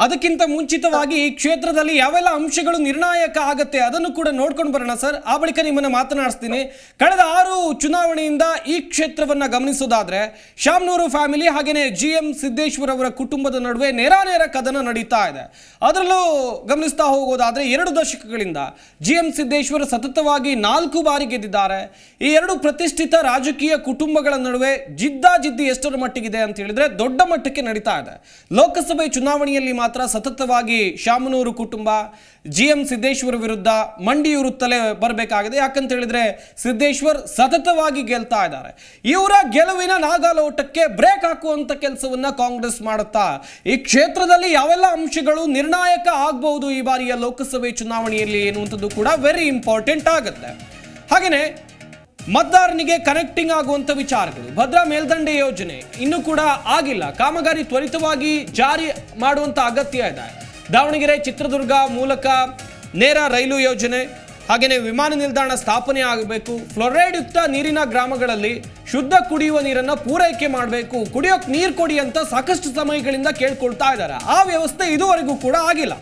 ಅದಕ್ಕಿಂತ ಮುಂಚಿತವಾಗಿ ಈ ಕ್ಷೇತ್ರದಲ್ಲಿ ಯಾವೆಲ್ಲ ಅಂಶಗಳು ನಿರ್ಣಾಯಕ ಆಗತ್ತೆ ಅದನ್ನು ಕೂಡ ನೋಡ್ಕೊಂಡು ಬರೋಣ ಸರ್. ಆ ಬಳಿಕ ನಿಮ್ಮನ್ನ ಮಾತನಾಡಿಸ್ತೀನಿ. ಕಳೆದ 6 ಚುನಾವಣೆಯಿಂದ ಈ ಕ್ಷೇತ್ರವನ್ನ ಗಮನಿಸೋದಾದ್ರೆ ಶಾಮನೂರು ಫ್ಯಾಮಿಲಿ ಹಾಗೇನೆ GM ಸಿದ್ದೇಶ್ವರ್ ಅವರ ಕುಟುಂಬದ ನಡುವೆ ನೇರ ಕದನ ನಡೀತಾ ಇದೆ. ಅದರಲ್ಲೂ ಗಮನಿಸ್ತಾ ಹೋಗೋದಾದ್ರೆ 2 ದಶಕಗಳಿಂದ GM ಸಿದ್ದೇಶ್ವರ್ ಸತತವಾಗಿ 4 ಬಾರಿ ಗೆದ್ದಿದ್ದಾರೆ. ಈ 2 ಪ್ರತಿಷ್ಠಿತ ರಾಜಕೀಯ ಕುಟುಂಬಗಳ ನಡುವೆ ಜಿದ್ದಾಜಿದ್ದಿ ಎಷ್ಟರ ಮಟ್ಟಿಗಿದೆ ಅಂತ ಹೇಳಿದ್ರೆ ದೊಡ್ಡ ಮಟ್ಟಕ್ಕೆ ನಡೀತಾ ಇದೆ. ಲೋಕಸಭೆ ಚುನಾವಣೆಯಲ್ಲಿ ಮಾತ್ರ ಸತತವಾಗಿ ಶಾಮನೂರು ಕುಟುಂಬ GM ಸಿದ್ದೇಶ್ವರ್ ವಿರುದ್ಧ ಮಂಡಿಯೂರುತ್ತಲೇ ಬರಬೇಕಾಗಿದೆ. ಯಾಕಂತ ಹೇಳಿದ್ರೆ ಸಿದ್ದೇಶ್ವರ್ ಸತತವಾಗಿ ಗೆಲ್ತಾ ಇದ್ದಾರೆ. ಇವರ ಗೆಲುವಿನ ನಾಗಾಲೋಟಕ್ಕೆ ಬ್ರೇಕ್ ಹಾಕುವಂತ ಕೆಲಸವನ್ನ ಕಾಂಗ್ರೆಸ್ ಮಾಡುತ್ತಾ ಈ ಕ್ಷೇತ್ರದಲ್ಲಿ ಯಾವೆಲ್ಲ ಅಂಶಗಳು ನಿರ್ಣಾಯಕ ಆಗಬಹುದು ಈ ಬಾರಿಯ ಲೋಕಸಭೆ ಚುನಾವಣೆಯಲ್ಲಿ ಎನ್ನುವಂಥದ್ದು ಕೂಡ ವೆರಿ ಇಂಪಾರ್ಟೆಂಟ್ ಆಗುತ್ತೆ. ಹಾಗೇನೆ ಮತದಾರನಿಗೆ ಕನೆಕ್ಟಿಂಗ್ ಆಗುವಂತ ವಿಚಾರಗಳು, ಭದ್ರಾ ಮೇಲ್ದಂಡೆ ಯೋಜನೆ ಇನ್ನೂ ಕೂಡ ಆಗಿಲ್ಲ, ಕಾಮಗಾರಿ ತ್ವರಿತವಾಗಿ ಜಾರಿ ಮಾಡುವಂತ ಅಗತ್ಯ ಇದೆ. ದಾವಣಗೆರೆ ಚಿತ್ರದುರ್ಗ ಮೂಲಕ ನೇರ ರೈಲು ಯೋಜನೆ, ಹಾಗೆಯೇ ವಿಮಾನ ನಿಲ್ದಾಣ ಸ್ಥಾಪನೆ ಆಗಬೇಕು. ಫ್ಲೋರೈಡ್ ಯುಕ್ತ ನೀರಿನ ಗ್ರಾಮಗಳಲ್ಲಿ ಶುದ್ಧ ಕುಡಿಯುವ ನೀರನ್ನು ಪೂರೈಕೆ ಮಾಡಬೇಕು, ಕುಡಿಯೋಕೆ ನೀರು ಕೊಡಿ ಅಂತ ಸಾಕಷ್ಟು ಸಮಯಗಳಿಂದ ಕೇಳ್ಕೊಳ್ತಾ ಇದ್ದಾರೆ. ಆ ವ್ಯವಸ್ಥೆ ಇದುವರೆಗೂ ಕೂಡ ಆಗಿಲ್ಲ.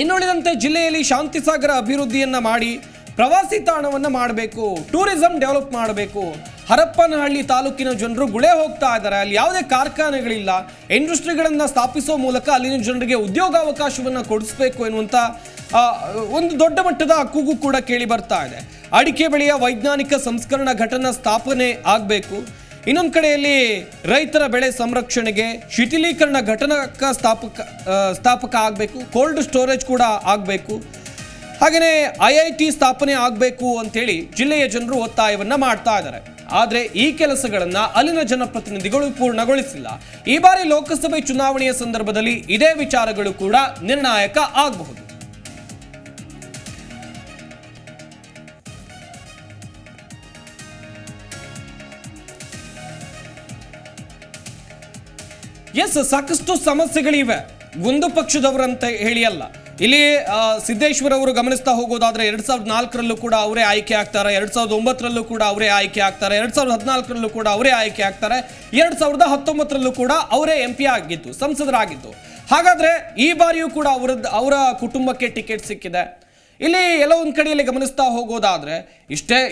ಇನ್ನುಳಿದಂತೆ ಜಿಲ್ಲೆಯಲ್ಲಿ ಶಾಂತಿಸಾಗರ ಅಭಿವೃದ್ಧಿಯನ್ನ ಮಾಡಿ ಪ್ರವಾಸಿ ತಾಣವನ್ನು ಮಾಡಬೇಕು, ಟೂರಿಸಂ ಡೆವಲಪ್ ಮಾಡಬೇಕು. ಹರಪ್ಪನಹಳ್ಳಿ ತಾಲೂಕಿನ ಜನರು ಗುಳೆ ಹೋಗ್ತಾ ಇದ್ದಾರೆ, ಅಲ್ಲಿ ಯಾವುದೇ ಕಾರ್ಖಾನೆಗಳಿಲ್ಲ. ಇಂಡಸ್ಟ್ರಿಗಳನ್ನು ಸ್ಥಾಪಿಸೋ ಮೂಲಕ ಅಲ್ಲಿನ ಜನರಿಗೆ ಉದ್ಯೋಗಾವಕಾಶವನ್ನು ಕೊಡಿಸಬೇಕು ಎನ್ನುವಂಥ ಒಂದು ದೊಡ್ಡ ಮಟ್ಟದ ಕೂಗು ಕೂಡ ಕೇಳಿ ಬರ್ತಾ ಇದೆ. ಅಡಿಕೆ ಬೆಳೆಯ ವೈಜ್ಞಾನಿಕ ಸಂಸ್ಕರಣಾ ಘಟಕ ಸ್ಥಾಪನೆ ಆಗಬೇಕು. ಇನ್ನೊಂದು ಕಡೆಯಲ್ಲಿ ರೈತರ ಬೆಳೆ ಸಂರಕ್ಷಣೆಗೆ ಶಿಥಿಲೀಕರಣ ಘಟಕ ಸ್ಥಾಪಕ ಆಗಬೇಕು, ಕೋಲ್ಡ್ ಸ್ಟೋರೇಜ್ ಕೂಡ ಆಗಬೇಕು. ಹಾಗೆಯೇ IIT ಸ್ಥಾಪನೆ ಆಗಬೇಕು ಅಂತೇಳಿ ಜಿಲ್ಲೆಯ ಜನರು ಒತ್ತಾಯವನ್ನ ಮಾಡ್ತಾ ಇದ್ದಾರೆ. ಆದರೆ ಈ ಕೆಲಸಗಳನ್ನ ಅಲ್ಲಿನ ಜನಪ್ರತಿನಿಧಿಗಳು ಪೂರ್ಣಗೊಳಿಸಿಲ್ಲ. ಈ ಬಾರಿ ಲೋಕಸಭೆ ಚುನಾವಣೆಯ ಸಂದರ್ಭದಲ್ಲಿ ಇದೇ ವಿಚಾರಗಳು ಕೂಡ ನಿರ್ಣಾಯಕ ಆಗಬಹುದು. ಸಾಕಷ್ಟು ಸಮಸ್ಯೆಗಳಿವೆ, ಒಂದು ಪಕ್ಷದವರಂತ ಹೇಳಿ ಅಲ್ಲ. ಇಲ್ಲಿ ಸಿದ್ದೇಶ್ವರ್ ಅವರು ಗಮನಿಸ್ತಾ ಹೋಗೋದಾದ್ರೆ 2004ರಲ್ಲೂ ಕೂಡ ಅವರೇ ಆಯ್ಕೆ ಆಗ್ತಾರೆ, 2009ರಲ್ಲೂ ಕೂಡ ಅವರೇ ಆಯ್ಕೆ ಆಗ್ತಾರೆ, 2014ರಲ್ಲೂ ಕೂಡ ಅವರೇ ಆಯ್ಕೆ ಆಗ್ತಾರೆ, 2019ರಲ್ಲೂ ಕೂಡ ಅವರೇ MP ಆಗಿದ್ದು, ಸಂಸದರಾಗಿದ್ದು. ಹಾಗಾದ್ರೆ ಈ ಬಾರಿಯೂ ಕೂಡ ಅವರ ಕುಟುಂಬಕ್ಕೆ ಟಿಕೆಟ್ ಸಿಕ್ಕಿದೆ. ಇಲ್ಲಿ ಎಲ್ಲೋ ಒಂದು ಕಡೆಯಲ್ಲಿ ಗಮನಿಸ್ತಾ ಹೋಗೋದಾದ್ರೆ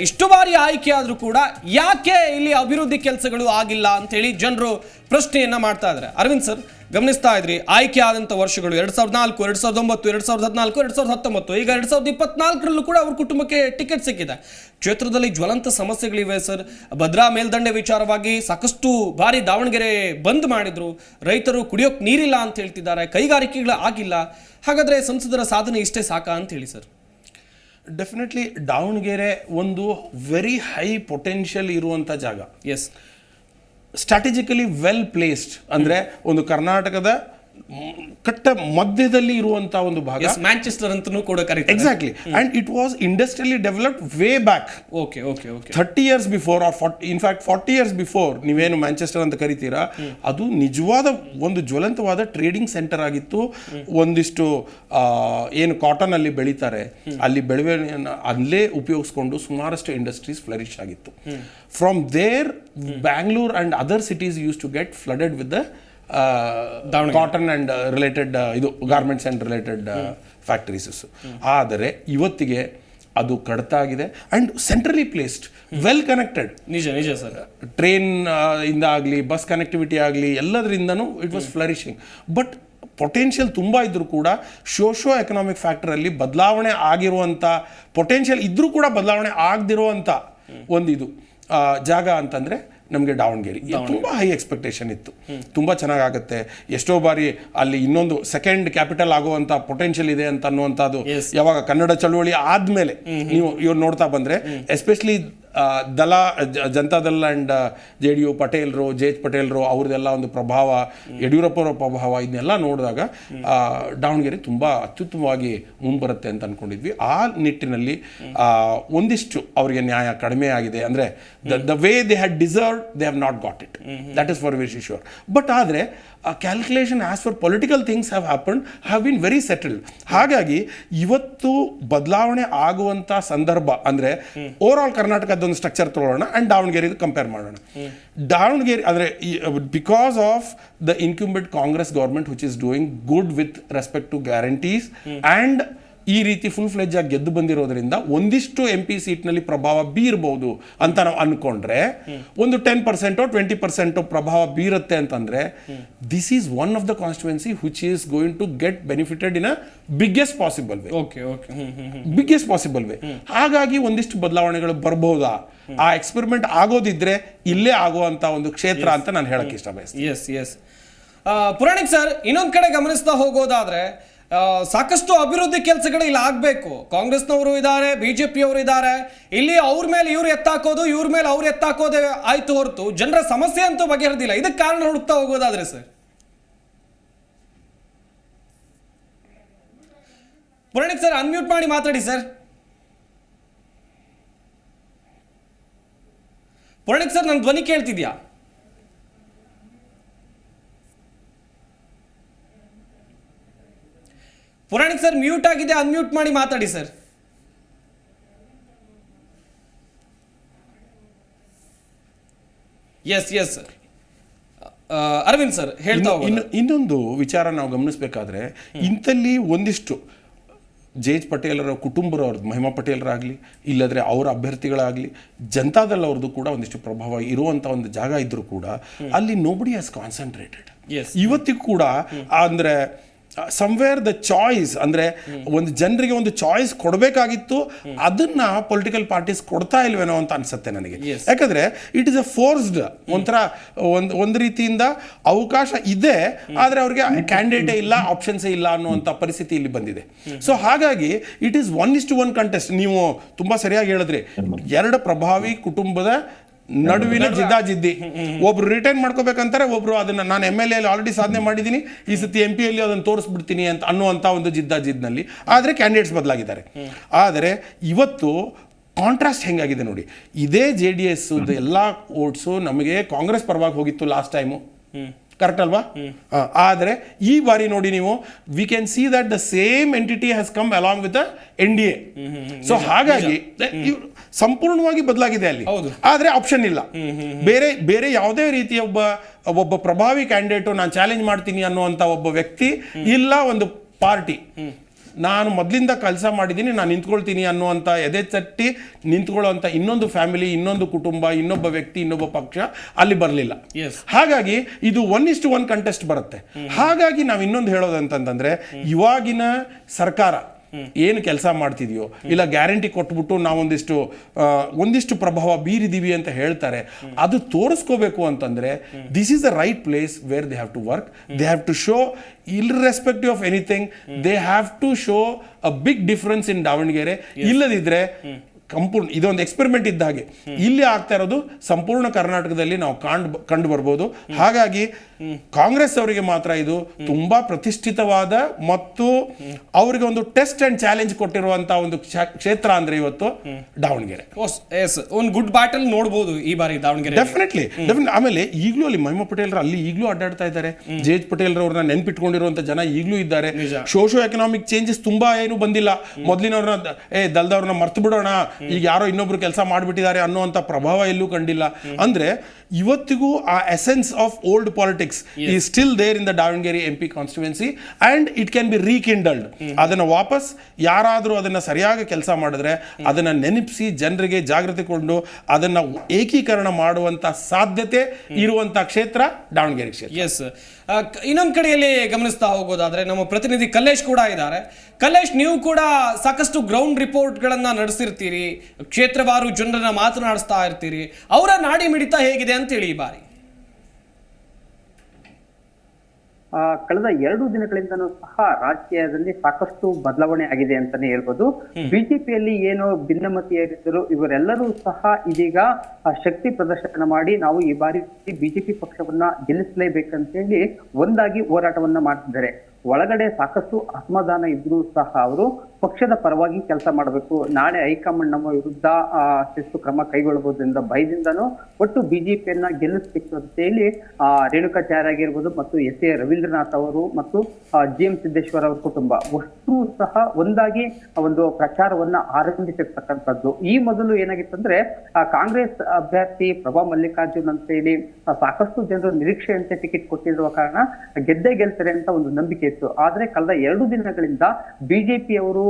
ಇಷ್ಟು ಬಾರಿ ಆಯ್ಕೆ ಆದ್ರೂ ಕೂಡ ಯಾಕೆ ಇಲ್ಲಿ ಅಭಿವೃದ್ಧಿ ಕೆಲಸಗಳು ಆಗಿಲ್ಲ ಅಂತೇಳಿ ಜನರು ಪ್ರಶ್ನೆಯನ್ನ ಮಾಡ್ತಾ ಇದ್ದಾರೆ. ಅರವಿಂದ್ ಸರ್, ಗಮನಿಸ್ತಾ ಇದ್ರಿ ಆಯ್ಕೆ ಆದಂಥ ವರ್ಷಗಳು 2004, 2009, 2014, 2019, ಈಗ 2024ರಲ್ಲೂ ಕೂಡ ಅವ್ರ ಕುಟುಂಬಕ್ಕೆ ಟಿಕೆಟ್ ಸಿಕ್ಕಿದೆ. ಕ್ಷೇತ್ರದಲ್ಲಿ ಜ್ವಲಂತ ಸಮಸ್ಯೆಗಳಿವೆ ಸರ್. ಭದ್ರಾ ಮೇಲ್ದಂಡೆ ವಿಚಾರವಾಗಿ ಸಾಕಷ್ಟು ಬಾರಿ ದಾವಣಗೆರೆ ಬಂದ್ ಮಾಡಿದ್ರು, ರೈತರು ಕುಡಿಯೋಕೆ ನೀರಿಲ್ಲ ಅಂತ ಹೇಳ್ತಿದ್ದಾರೆ, ಕೈಗಾರಿಕೆಗಳು ಆಗಿಲ್ಲ. ಹಾಗಾದ್ರೆ ಸಂಸದರ ಸಾಧನೆ ಇಷ್ಟೇ ಸಾಕಾ ಅಂತ ಹೇಳಿ ಸರ್? ಡೆಫಿನೆಟ್ಲಿ ದಾವಣಗೆರೆ ಒಂದು ವೆರಿ ಹೈ ಪೊಟೆನ್ಷಿಯಲ್ ಇರುವಂಥ ಜಾಗ. ಎಸ್, ಸ್ಟ್ರಾಟಜಿಕಲಿ ವೆಲ್ ಪ್ಲೇಸ್ಡ್, ಅಂದರೆ ಒಂದು ಕರ್ನಾಟಕದ ಕಟ್ಟ ಮಧ್ಯದಲ್ಲಿ ಇರುವಂತಹ ಒಂದು ಭಾಗ. ಮ್ಯಾಂಚೆಸ್ಟರ್ ಅಂತಲೂ ಕೂಡ ಕರೀತಾರೆ. Exactly. And it was ಇಂಡಸ್ಟ್ರಿಯಲಿ developed way back. Okay 30 years before, in fact 40 years before ನೀವೇನು ಮ್ಯಾಂಚೆಸ್ಟರ್ ಅಂತ ಕರಿತೀರಾ, ಅದು ನಿಜವಾದ ಒಂದು ಜ್ವಲಂತವಾದ ಟ್ರೇಡಿಂಗ್ ಸೆಂಟರ್ ಆಗಿತ್ತು. ಒಂದಿಷ್ಟು ಏನು ಕಾಟನ್ ಅಲ್ಲಿ ಬೆಳೀತಾರೆ, ಅಲ್ಲಿ ಅಲ್ಲೇ ಉಪಯೋಗಿಸ್ಕೊಂಡು ಸುಮಾರಷ್ಟು ಇಂಡಸ್ಟ್ರೀಸ್ ಫ್ಲರಿಶ್ ಆಗಿತ್ತು. From there Bangalore and other cities use to get flooded with the cotton and related ಇದು ಗಾರ್ಮೆಂಟ್ಸ್ ಅಂಡ್ ರಿಲೇಟೆಡ್ ಫ್ಯಾಕ್ಟರೀಸಸ್. ಆದರೆ ಇವತ್ತಿಗೆ ಅದು ಕಡಿತ ಆಗಿದೆ and centrally placed, well connected. ನಿಜ ಸರ್. ಟ್ರೈನ್ ಇಂದ ಆಗಲಿ, ಬಸ್ ಕನೆಕ್ಟಿವಿಟಿ ಆಗಲಿ, ಎಲ್ಲದರಿಂದನೂ it was flourishing. But potential ತುಂಬ ಇದ್ರೂ ಕೂಡ ಸೋಷೋ ಎಕನಾಮಿಕ್ ಫ್ಯಾಕ್ಟರಲ್ಲಿ ಬದಲಾವಣೆ ಆಗಿರುವಂಥ ಪೊಟೆನ್ಷಿಯಲ್ ಇದ್ರೂ ಕೂಡ ಬದಲಾವಣೆ ಆಗದಿರುವಂಥ ಒಂದಿದು ಜಾಗ ಅಂತಂದರೆ ನಮಗೆ ದಾವಣಗೆರೆ. ತುಂಬ ಹೈ ಎಕ್ಸ್ಪೆಕ್ಟೇಷನ್ ಇತ್ತು, ತುಂಬ ಚೆನ್ನಾಗಾಗುತ್ತೆ, ಎಷ್ಟೋ ಬಾರಿ ಅಲ್ಲಿ ಇನ್ನೊಂದು ಸೆಕೆಂಡ್ ಕ್ಯಾಪಿಟಲ್ ಆಗುವಂಥ ಪೊಟೆನ್ಷಿಯಲ್ ಇದೆ ಅಂತ ಅನ್ನುವಂಥದ್ದು ಯಾವಾಗ ಕನ್ನಡ ಚಳುವಳಿ ಆದಮೇಲೆ ನೀವು ಇವ್ರು ನೋಡ್ತಾ ಬಂದರೆ, especially Janata Dal and JDU ಪಟೇಲ್ರು, JH ಪಟೇಲ್ರು ಅವ್ರದ್ದೆಲ್ಲ ಒಂದು ಪ್ರಭಾವ, ಯಡಿಯೂರಪ್ಪರ ಪ್ರಭಾವ, ಇದನ್ನೆಲ್ಲ ನೋಡಿದಾಗ ದಾವಣಗೆರೆ ತುಂಬ ಅತ್ಯುತ್ತಮವಾಗಿ ಮುಂಬರುತ್ತೆ ಅಂತ ಅಂದ್ಕೊಂಡಿದ್ವಿ. ಆ ನಿಟ್ಟಿನಲ್ಲಿ ಒಂದಿಷ್ಟು ಅವರಿಗೆ ನ್ಯಾಯ ಕಡಿಮೆ ಆಗಿದೆ. ಅಂದರೆ the way they had deserved deserved, they have not got it. That is for very sure. But ಆದರೆ calculation as far political things have been very settled. ಹಾಗಾಗಿ ಇವತ್ತು ಬದಲಾವಣೆ ಆಗುವಂಥ ಸಂದರ್ಭ ಅಂದರೆ ಓವರ್ ಆಲ್ ಕರ್ನಾಟಕದೊಂದು ಸ್ಟ್ರಕ್ಚರ್ ತಗೊಳ್ಳೋಣ ಆ್ಯಂಡ್ ದಾವಣಗೆರೆದು ಕಂಪೇರ್ ಮಾಡೋಣ. ದಾವಣಗೆರೆ ಅಂದರೆ because of the incumbent Congress government which is doing good with respect to guarantees and ಈ ರೀತಿ ಫುಲ್ ಫ್ಲೆಜ್ ಆಗಿ ಗೆದ್ದು ಬಂದಿರೋದ್ರಿಂದ ಒಂದಿಷ್ಟು MP ಸೀಟ್ನಲ್ಲಿ ಪ್ರಭಾವ ಬೀರಬಹುದು ಅಂತ ನಾವು ಅನ್ಕೊಂಡ್ರೆ, ಒಂದು 10% 20% ಪ್ರಭಾವ ಬೀರುತ್ತೆ ಅಂತಂದ್ರೆ, this is one of the constituency which is going to get benefited in a biggest possible way. Biggest possible way. ಹಾಗಾಗಿ ಒಂದಿಷ್ಟು ಬದಲಾವಣೆಗಳು ಬರಬಹುದಾ, ಆ ಎಕ್ಸ್ಪೆರಿಮೆಂಟ್ ಆಗೋದಿದ್ರೆ ಇಲ್ಲೇ ಆಗುವಂತ ಒಂದು ಕ್ಷೇತ್ರ ಅಂತ ನಾನು ಹೇಳಕ್ ಇಷ್ಟ ಬಯಸ್ತೀನಿ. ಎಸ್ ಪುರಾಣಿಕ್ ಸರ್, ಇನ್ನೊಂದ್ ಕಡೆ ಗಮನಿಸ್ತಾ ಹೋಗೋದಾದ್ರೆ ಸಾಕಷ್ಟು ಅಭಿವೃದ್ಧಿ ಕೆಲಸಗಳು ಇಲ್ಲಿ ಆಗ್ಬೇಕು. ಕಾಂಗ್ರೆಸ್ನವರು ಇದ್ದಾರೆ, ಬಿಜೆಪಿಯವರು ಇದ್ದಾರೆ. ಇಲ್ಲಿ ಅವ್ರ ಮೇಲೆ ಇವ್ರು ಎತ್ತಾಕೋದು, ಇವ್ರ ಮೇಲೆ ಅವ್ರು ಎತ್ತಾಕೋದೇ ಆಯ್ತು ಹೊರತು ಜನರ ಸಮಸ್ಯೆ ಅಂತೂ ಬಗೆಹರಿದಿಲ್ಲ. ಇದಕ್ಕೆ ಕಾರಣ ಹುಡುಕ್ತಾ ಹೋಗೋದಾದ್ರೆ ಸರ್, ಪುರಾಣಿಕ್ ಸರ್ ಅನ್ಮ್ಯೂಟ್ ಮಾಡಿ ಮಾತಾಡಿ ಸರ್. ಪುರಾಣಿಕ್ ಸರ್, ನನ್ನ ಧ್ವನಿ ಕೇಳ್ತಿದ್ಯಾ? ಪುರಾಣಿಕ್ ಸರ್ ಮ್ಯೂಟ್ ಆಗಿದೆ, ಅನ್ಮ್ಯೂಟ್ ಮಾಡಿ ಮಾತಾಡಿ ಸರ್. ಎಸ್ ಅರವಿಂದ್ ಸರ್ ಹೇಳ್ತಾ ಇನ್ನೊಂದು ವಿಚಾರ ನಾವು ಗಮನಿಸಬೇಕಾದ್ರೆ, ಇಂಥಲ್ಲಿ ಒಂದಿಷ್ಟು ಜೆ.ಎಚ್. ಪಟೇಲರ ಕುಟುಂಬರವ್ರದ್ದು, ಮಹಿಮಾ ಪಟೇಲರಾಗಲಿ ಇಲ್ಲದ್ರೆ ಅವರ ಅಭ್ಯರ್ಥಿಗಳಾಗಲಿ, ಜನತಾದಳ ಅವ್ರದ್ದು ಕೂಡ ಒಂದಿಷ್ಟು ಪ್ರಭಾವ ಇರುವಂಥ ಒಂದು ಜಾಗ ಇದ್ದರೂ ಕೂಡ ಅಲ್ಲಿ ನೋಬಡಿ ಹ್ಯಾಸ್ ಕಾನ್ಸಂಟ್ರೇಟೆಡ್. ಇವತ್ತಿಗೂ ಕೂಡ ಅಂದರೆ ಸಮ್ವೇರ್ ದ ಚಾಯ್ಸ್ ಅಂದರೆ ಒಂದು ಜನರಿಗೆ ಒಂದು ಚಾಯ್ಸ್ ಕೊಡಬೇಕಾಗಿತ್ತು, ಅದನ್ನ ಪೊಲಿಟಿಕಲ್ ಪಾರ್ಟೀಸ್ ಕೊಡ್ತಾ ಇಲ್ವೇನೋ ಅಂತ ಅನ್ಸುತ್ತೆ ನನಗೆ. ಯಾಕಂದ್ರೆ ಇಟ್ ಇಸ್ ಅ ಫೋರ್ಸ್ಡ್ ಒಂಥರ ಒಂದು ರೀತಿಯಿಂದ ಅವಕಾಶ ಇದೆ, ಆದರೆ ಅವ್ರಿಗೆ ಕ್ಯಾಂಡಿಡೇಟೇ ಇಲ್ಲ, ಆಪ್ಷನ್ಸೇ ಇಲ್ಲ ಅನ್ನುವಂಥ ಪರಿಸ್ಥಿತಿ ಇಲ್ಲಿ ಬಂದಿದೆ. ಸೊ ಹಾಗಾಗಿ ಇಟ್ ಈಸ್ 1:1 ಕಂಟೆಸ್ಟ್. ನೀವು ತುಂಬಾ ಸರಿಯಾಗಿ ಹೇಳಿದ್ರಿ, ಎರಡು ಪ್ರಭಾವಿ ಕುಟುಂಬದ ನಡುವಿನ ಜಿದ್ದಾಜಿದ್ದಿ. ಒಬ್ರು ರಿಟೈನ್ ಮಾಡ್ಕೋಬೇಕಂತಾರೆ, ಒಬ್ರು ಅದನ್ನ ನಾನು MLA ಆಲ್ರೆಡಿ ಸಾಧನೆ ಮಾಡಿದ್ದೀನಿ, ಈ ಸತಿ MP ಅಲ್ಲಿ ಅದನ್ನು ತೋರಿಸ್ಬಿಡ್ತೀನಿ ಅಂತ ಅನ್ನುವಂಥ ಒಂದು ಜಿದ್ದಾಜಿದ್ನಲ್ಲಿ. ಆದರೆ ಕ್ಯಾಂಡಿಡೇಟ್ಸ್ ಬದಲಾಗಿದ್ದಾರೆ. ಆದರೆ ಇವತ್ತು ಕಾಂಟ್ರಾಸ್ಟ್ ಹೆಂಗಾಗಿದೆ ನೋಡಿ, ಇದೇ JDS ಎಲ್ಲ ಓಟ್ಸು ನಮಗೆ ಕಾಂಗ್ರೆಸ್ ಪರವಾಗಿ ಹೋಗಿತ್ತು ಲಾಸ್ಟ್ ಟೈಮು, ಕರೆಕ್ಟ್ ಅಲ್ವಾ? ಆದರೆ ಈ ಬಾರಿ ನೋಡಿ ನೀವು, we can see that the same entity has come along with NDA. So ಹಾಗಾಗಿ ಸಂಪೂರ್ಣವಾಗಿ ಬದಲಾಗಿದೆ ಅಲ್ಲಿ, ಆದರೆ ಆಪ್ಷನ್ ಇಲ್ಲ. ಬೇರೆ ಯಾವುದೇ ರೀತಿಯ ಒಬ್ಬ ಪ್ರಭಾವಿ ಕ್ಯಾಂಡಿಡೇಟು ನಾನು ಚಾಲೆಂಜ್ ಮಾಡ್ತೀನಿ ಅನ್ನುವಂಥ ಒಬ್ಬ ವ್ಯಕ್ತಿ ಇಲ್ಲ, ಒಂದು ಪಾರ್ಟಿ ನಾನು ಮೊದಲಿಂದ ಕೆಲಸ ಮಾಡಿದ್ದೀನಿ, ನಾನು ನಿಂತ್ಕೊಳ್ತೀನಿ ಅನ್ನುವಂಥ ಎದೆ ತಟ್ಟಿ ನಿಂತ್ಕೊಳ್ಳುವಂಥ ಇನ್ನೊಂದು ಫ್ಯಾಮಿಲಿ, ಇನ್ನೊಂದು ಕುಟುಂಬ, ಇನ್ನೊಬ್ಬ ವ್ಯಕ್ತಿ, ಇನ್ನೊಬ್ಬ ಪಕ್ಷ ಅಲ್ಲಿ ಬರಲಿಲ್ಲ. ಹಾಗಾಗಿ ಇದು 1:1 ಕಂಟೆಸ್ಟ್ ಬರುತ್ತೆ. ಹಾಗಾಗಿ ನಾವು ಇನ್ನೊಂದು ಹೇಳೋದಂತಂದ್ರೆ, ಇವಾಗಿನ ಸರ್ಕಾರ ಏನು ಕೆಲಸ ಮಾಡ್ತಿದೆಯೋ ಇಲ್ಲ ಗ್ಯಾರಂಟಿ ಕೊಟ್ಬಿಟ್ಟು ಒಂದಿಷ್ಟು ಪ್ರಭಾವ ಬೀರಿದೀವಿ ಅಂತ ಹೇಳ್ತಾರೆ, ಅದು ತೋರಿಸ್ಕೋಬೇಕು ಅಂತಂದ್ರೆ this is the right place where they have to work. They have to show irrespective of anything, they have to show a big difference in Davanagere. ಇಲ್ಲದಿದ್ರೆ ಸಂಪೂರ್ಣ ಇದೊಂದು ಎಕ್ಸ್ಪೆರಿಮೆಂಟ್ ಇದ್ದ ಹಾಗೆ ಇಲ್ಲಿ ಆಗ್ತಾ ಇರೋದು ಸಂಪೂರ್ಣ ಕರ್ನಾಟಕದಲ್ಲಿ ನಾವು ಕಂಡು ಬರ್ಬೋದು. ಹಾಗಾಗಿ ಕಾಂಗ್ರೆಸ್ ಅವರಿಗೆ ಮಾತ್ರ ಇದು ತುಂಬಾ ಪ್ರತಿಷ್ಠಿತವಾದ ಮತ್ತು ಅವರಿಗೆ ಒಂದು ಟೆಸ್ಟ್ ಅಂಡ್ ಚಾಲೆಂಜ್ ಕೊಟ್ಟಿರುವಂತಹ ಒಂದು ಕ್ಷೇತ್ರ ಅಂದ್ರೆ ಇವತ್ತು ದಾವಣಗೆರೆ. ಒಂದು ಗುಡ್ ಬ್ಯಾಟಲ್ ನೋಡಬಹುದು ಈ ಬಾರಿ ದಾವಣಗೆರೆ. ಡೆಫಿನೆಟ್ಲಿ. ಆಮೇಲೆ ಈಗಲೂ ಅಲ್ಲಿ ಮಹಿಮಾ ಪಟೇಲ್ರ ಅಲ್ಲಿ ಈಗಲೂ ಅಡ್ಡಾಡ್ತಾ ಇದ್ದಾರೆ. ಜೆ.ಎಚ್. ಪಟೇಲ್ರವ್ರನ್ನ ನೆನ್ಪಿಟ್ಕೊಂಡಿರುವಂತ ಜನ ಈಗಲೂ ಇದ್ದಾರೆ. ಸೋಶೋ ಎಕನಾಮಿಕ್ ಚೇಂಜಸ್ ತುಂಬಾ ಏನು ಬಂದಿಲ್ಲ. ಮೊದಲಿನವ್ರನ್ನ ದಲ್ದವ್ರನ್ನ ಮರ್ತು ಬಿಡೋಣ, ಈಗ ಯಾರೋ ಇನ್ನೊಬ್ರು ಕೆಲಸ ಮಾಡಿಬಿಟ್ಟಿದ್ದಾರೆ ಅನ್ನುವಂಥ ಪ್ರಭಾವ ಎಲ್ಲೂ ಕಂಡಿಲ್ಲ. ಅಂದ್ರೆ ಇವತ್ತಿಗೂ ಆ ಎಸೆನ್ಸ್ ಆಫ್ ಓಲ್ಡ್ ಪಾಲಿಟಿಕ್ಸ್ ಈ still there in the Davanagere MP constituency and it can be rekindled. ಅದನ್ನ ವಾಪಸ್ ಯಾರಾದರೂ ಅದನ್ನ ಸರಿಯಾಗಿ ಕೆಲಸ ಮಾಡಿದ್ರೆ ಅದನ್ನ ನೆನಪಿಸಿ ಜನರಿಗೆ ಜಾಗೃತಿ ಕೊಂಡು ಅದನ್ನ ಏಕೀಕರಣ ಮಾಡುವಂತ ಸಾಧ್ಯತೆ ಇರುವಂತ ಕ್ಷೇತ್ರ ದಾವಣಗೆರೆ ಕ್ಷೇತ್ರ. ಎಸ್. ಇನ್ನೊಂದು ಕಡೆಯಲ್ಲಿ ಗಮನಿಸ್ತಾ ಹೋಗೋದಾದ್ರೆ ನಮ್ಮ ಪ್ರತಿನಿಧಿ ಕಲ್ಲೇಶ್ ಕೂಡ ಇದ್ದಾರೆ. ಕಲ್ಲೇಶ್, ನೀವು ಕೂಡ ಸಾಕಷ್ಟು ಗ್ರೌಂಡ್ ರಿಪೋರ್ಟ್ಗಳನ್ನ ನಡೆಸಿರ್ತೀರಿ, ಕ್ಷೇತ್ರವಾರು ಜನರನ್ನ ಮಾತನಾಡಿಸ್ತಾ ಇರ್ತೀರಿ. ಅವರ ನಾಡಿ ಮಿಡಿತ ಹೇಗಿದೆ ಅಂತೇಳಿ ಈ ಬಾರಿ? ಕಳೆದ 2 ದಿನಗಳಿಂದನೂ ಸಹ ರಾಜಕೀಯದಲ್ಲಿ ಸಾಕಷ್ಟು ಬದಲಾವಣೆ ಆಗಿದೆ ಅಂತಾನೆ ಹೇಳ್ಬೋದು. ಬಿಜೆಪಿಯಲ್ಲಿ ಏನೋ ಭಿನ್ನಮತೀಯರಿದ್ದರು, ಇವರೆಲ್ಲರೂ ಸಹ ಇದೀಗ ಶಕ್ತಿ ಪ್ರದರ್ಶನ ಮಾಡಿ ನಾವು ಈ ಬಾರಿ ಬಿಜೆಪಿ ಪಕ್ಷವನ್ನ ಗೆಲ್ಲಿಸಲೇಬೇಕಂತ ಹೇಳಿ ಒಂದಾಗಿ ಹೋರಾಟವನ್ನ ಮಾಡ್ತಿದ್ದಾರೆ. ಒಳಗಡೆ ಸಾಕಷ್ಟು ಅಸಮಾಧಾನ ಇದ್ರೂ ಸಹ ಅವರು ಪಕ್ಷದ ಪರವಾಗಿ ಕೆಲಸ ಮಾಡಬೇಕು, ನಾಳೆ ಹೈಕಮಾಂಡ್ ನಮ್ಮ ವಿರುದ್ಧ ಶಿಸ್ತು ಕ್ರಮ ಕೈಗೊಳ್ಳಬಹುದರಿಂದ ಭಯದಿಂದನೂ ಒಟ್ಟು ಬಿಜೆಪಿಯನ್ನ ಗೆಲ್ಲಿಸಬೇಕು ಅಂತ ಹೇಳಿ ರೇಣುಕಾಚಾರ್ಯ ಆಗಿರ್ಬೋದು ಮತ್ತು ಎಸ್ ಎ ರವೀಂದ್ರನಾಥ್ ಅವರು ಮತ್ತು ಜಿ ಎಂ ಸಿದ್ದೇಶ್ವರ ಅವರ ಕುಟುಂಬ ಅಷ್ಟೂ ಸಹ ಒಂದಾಗಿ ಒಂದು ಪ್ರಚಾರವನ್ನ ಆರಂಭಿಸಿರ್ತಕ್ಕಂಥದ್ದು. ಈ ಮೊದಲು ಏನಾಗಿತ್ತಂದ್ರೆ ಕಾಂಗ್ರೆಸ್ ಅಭ್ಯರ್ಥಿ ಪ್ರಭಾ ಮಲ್ಲಿಕಾರ್ಜುನ್ ಅಂತ ಹೇಳಿ ಸಾಕಷ್ಟು ಜನರು ನಿರೀಕ್ಷೆಯಂತೆ ಟಿಕೆಟ್ ಕೊಟ್ಟಿರುವ ಕಾರಣ ಗೆದ್ದೇ ಗೆಲ್ತಾರೆ ಅಂತ ಒಂದು ನಂಬಿಕೆ ಇತ್ತು. ಆದ್ರೆ ಕಳೆದ 2 ದಿನಗಳಿಂದ ಬಿಜೆಪಿ ಅವರು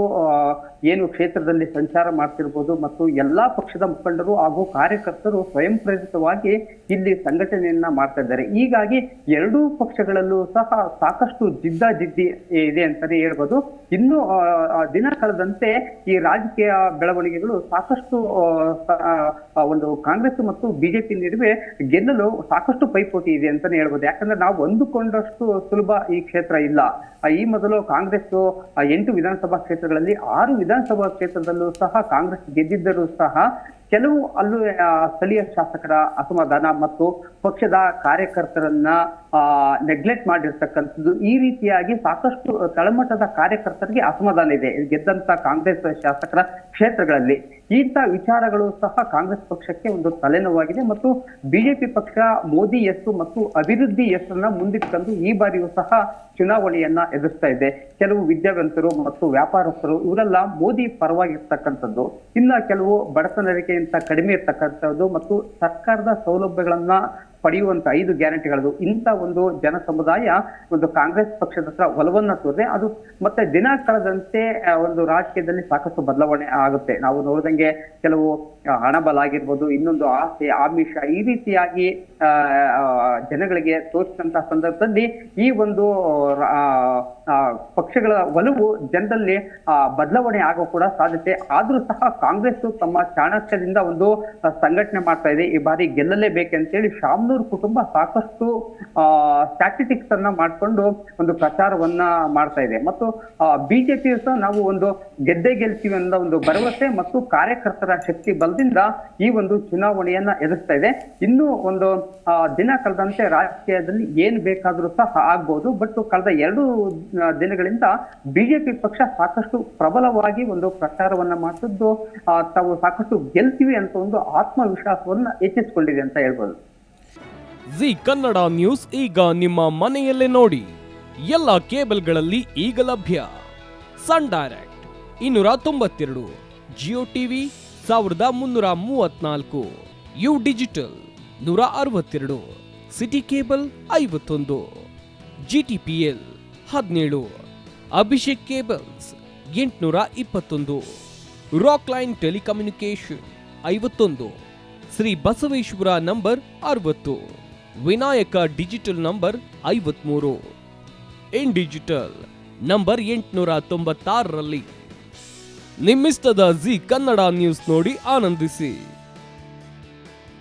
ಏನು ಕ್ಷೇತ್ರದಲ್ಲಿ ಸಂಚಾರ ಮಾಡ್ತಿರ್ಬೋದು ಮತ್ತು ಎಲ್ಲಾ ಪಕ್ಷದ ಮುಖಂಡರು ಹಾಗೂ ಕಾರ್ಯಕರ್ತರು ಸ್ವಯಂ ಪ್ರೇರಿತವಾಗಿ ಇಲ್ಲಿ ಸಂಘಟನೆಯನ್ನ ಮಾಡ್ತಾ ಇದ್ದಾರೆ. ಹೀಗಾಗಿ ಎರಡೂ ಪಕ್ಷಗಳಲ್ಲೂ ಸಹ ಸಾಕಷ್ಟು ಜಿದ್ದಿ ಇದೆ ಅಂತಾನೆ ಹೇಳ್ಬೋದು. ಇನ್ನು ದಿನ ಕಳೆದಂತೆ ಈ ರಾಜಕೀಯ ಬೆಳವಣಿಗೆಗಳು ಸಾಕಷ್ಟು ಒಂದು ಕಾಂಗ್ರೆಸ್ ಮತ್ತು ಬಿಜೆಪಿ ನಡುವೆ ಗೆಲ್ಲಲು ಸಾಕಷ್ಟು ಪೈಪೋಟಿ ಇದೆ ಅಂತಾನೆ ಹೇಳ್ಬೋದು. ಯಾಕಂದ್ರೆ ನಾವು ಅಂದುಕೊಂಡಷ್ಟು ಸುಲಭ ಈ ಕ್ಷೇತ್ರ ಇಲ್ಲ. ಈ ಮೊದಲು ಕಾಂಗ್ರೆಸ್ 8 ವಿಧಾನಸಭಾ ಕ್ಷೇತ್ರಗಳಲ್ಲಿ 6 ವಿಧಾನಸಭಾ ಕ್ಷೇತ್ರದಲ್ಲೂ ಸಹ ಕಾಂಗ್ರೆಸ್ ಗೆದ್ದಿದ್ದರೂ ಸಹ ಕೆಲವು ಅಲ್ಲೂ ಸ್ಥಳೀಯ ಶಾಸಕರ ಅಸಮಾಧಾನ ಮತ್ತು ಪಕ್ಷದ ಕಾರ್ಯಕರ್ತರನ್ನ ನೆಗ್ಲೆಕ್ಟ್ ಮಾಡಿರ್ತಕ್ಕಂಥದ್ದು, ಈ ರೀತಿಯಾಗಿ ಸಾಕಷ್ಟು ತಳಮಟ್ಟದ ಕಾರ್ಯಕರ್ತರಿಗೆ ಅಸಮಾಧಾನ ಇದೆ ಗೆದ್ದಂತ ಕಾಂಗ್ರೆಸ್ ಶಾಸಕರ ಕ್ಷೇತ್ರಗಳಲ್ಲಿ. ಇಂಥ ವಿಚಾರಗಳು ಸಹ ಕಾಂಗ್ರೆಸ್ ಪಕ್ಷಕ್ಕೆ ಒಂದು ತಲೆನೋವಾಗಿದೆ ಮತ್ತು ಬಿಜೆಪಿ ಪಕ್ಷ ಮೋದಿ ಯಸ್ಸು ಮತ್ತು ಅಭಿವೃದ್ಧಿ ಯಸ್ಸನ್ನ ಮುಂದಿಟ್ಕೊಂಡು ಈ ಬಾರಿಯೂ ಸಹ ಚುನಾವಣೆಯನ್ನ ಎದುರಿಸ್ತಾ ಇದೆ. ಕೆಲವು ವಿದ್ಯಾವಂತರು ಮತ್ತು ವ್ಯಾಪಾರಸ್ಥರು ಇವರೆಲ್ಲ ಮೋದಿ ಪರವಾಗಿರ್ತಕ್ಕಂಥದ್ದು, ಇನ್ನ ಕೆಲವು ಬಡತನ ರೇಖೆಗಿಂತ ಕಡಿಮೆ ಇರ್ತಕ್ಕಂಥದ್ದು ಮತ್ತು ಸರ್ಕಾರದ ಸೌಲಭ್ಯಗಳನ್ನ ಪಡೆಯುವಂತ 5 ಗ್ಯಾರಂಟಿಗಳದು ಇಂಥ ಒಂದು ಜನ ಸಮುದಾಯ ಒಂದು ಕಾಂಗ್ರೆಸ್ ಪಕ್ಷದ ಹತ್ರ ಒಲವನ್ನ ತೋರಿದೆ. ಅದು ಮತ್ತೆ ದಿನ ಕಳೆದಂತೆ ಒಂದು ರಾಜಕೀಯದಲ್ಲಿ ಸಾಕಷ್ಟು ಬದಲಾವಣೆ ಆಗುತ್ತೆ. ನಾವು ನೋಡಿದಂಗೆ ಕೆಲವು ಹಣಬಲ ಆಗಿರ್ಬೋದು, ಇನ್ನೊಂದು ಆಸೆ ಆಮಿಷ ಈ ರೀತಿಯಾಗಿ ಜನಗಳಿಗೆ ತೋರಿಸಿದಂತಹ ಸಂದರ್ಭದಲ್ಲಿ ಈ ಒಂದು ಪಕ್ಷಗಳ ಒಲವು ಜನರಲ್ಲಿ ಬದಲಾವಣೆ ಆಗೋ ಕೂಡ ಸಾಧ್ಯತೆ. ಆದ್ರೂ ಸಹ ಕಾಂಗ್ರೆಸ್ ತಮ್ಮ ಚಾಣಕ್ಯದಿಂದ ಒಂದು ಸಂಘಟನೆ ಮಾಡ್ತಾ ಇದೆ. ಈ ಬಾರಿ ಗೆಲ್ಲಲೇಬೇಕಂತೇಳಿ ಶಾಮನೂರು ಕುಟುಂಬ ಸಾಕಷ್ಟು ಸ್ಟ್ಯಾಟಿಸ್ಟಿಕ್ಸ್ ಅನ್ನ ಮಾಡ್ಕೊಂಡು ಒಂದು ಪ್ರಚಾರವನ್ನ ಮಾಡ್ತಾ ಇದೆ ಮತ್ತು ಬಿಜೆಪಿ ಸಹ ನಾವು ಒಂದು ಗೆದ್ದೇ ಗೆಲ್ತೀವಿ ಅನ್ನೋ ಒಂದು ಭರವಸೆ ಮತ್ತು ಕಾರ್ಯಕರ್ತರ ಶಕ್ತಿ ಬಲದಿಂದ ಈ ಒಂದು ಚುನಾವಣೆಯನ್ನ ಎದುರಿಸ್ತಾ ಇದೆ. ಇನ್ನು ಒಂದು ದಿನ ಕಳೆದಂತೆ ರಾಜಕೀಯದಲ್ಲಿ ಏನ್ ಬೇಕಾದ್ರೂ ಸಹ ಆಗ್ಬಹುದು. ಬಟ್ ಕಳೆದ 2 ದಿನಗಳಿಂದ ಬಿಜೆಪಿ ಪಕ್ಷ ಸಾಕಷ್ಟು ಪ್ರಬಲವಾಗಿ ಒಂದು ಪ್ರಚಾರವನ್ನ ಮಾಡಿದ್ದು ತಾವು ಸಾಕಷ್ಟು ಗೆಲ್ತೀವಿ ಅಂತ ಒಂದು ಆತ್ಮವಿಶ್ವಾಸವನ್ನ ಹೆಚ್ಚಿಸಿಕೊಂಡಿದೆ ಅಂತ ಹೇಳ್ಬೋದು. ಜಿ ಕನ್ನಡ ನ್ಯೂಸ್ ಈಗ ನಿಮ್ಮ ಮನೆಯಲ್ಲೇ ನೋಡಿ. ಎಲ್ಲ ಕೇಬಲ್ಗಳಲ್ಲಿ ಈಗ ಲಭ್ಯ. Sun Direct 292, Jio TV 1334, U digital 162, City cable 51, GTPL 17, Abhishek cables 821, Rock Line telecommunication 51, Shri Basaveshwara number 60, Vinayaka digital number 53, In digital number 896ರಲ್ಲಿ. ನಿಮ್ಮಿಸ್ತದ ಜಿ ಕನ್ನಡ ನ್ಯೂಸ್ ನೋಡಿ ಆನಂದಿಸಿ.